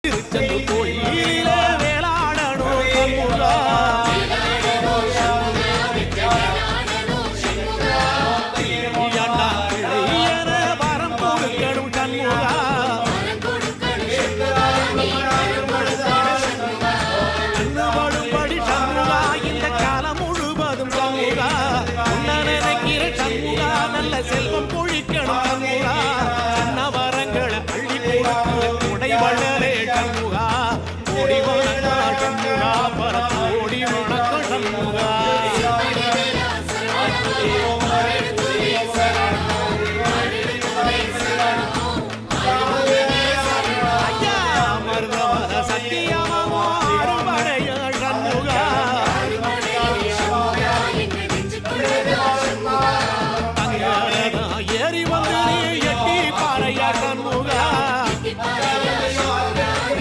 திருச்செந்தூர் கோயிலிலே வேளாடணும் சண்முகா வரம் கொடுக்கணும் சண்முகா கண்ணுபடும்படி சண்முகா இந்த காலம் முழுவதும் சண்முகா உன்ன நினைக்கிற சண்முகா நல்ல செல்வம் பொழிக்கணும் சண்முகா சின்ன வரங்களை அள்ளி கொடுக்கிற கொடை வளரே சண்முகா ஓடி வளர்ந்த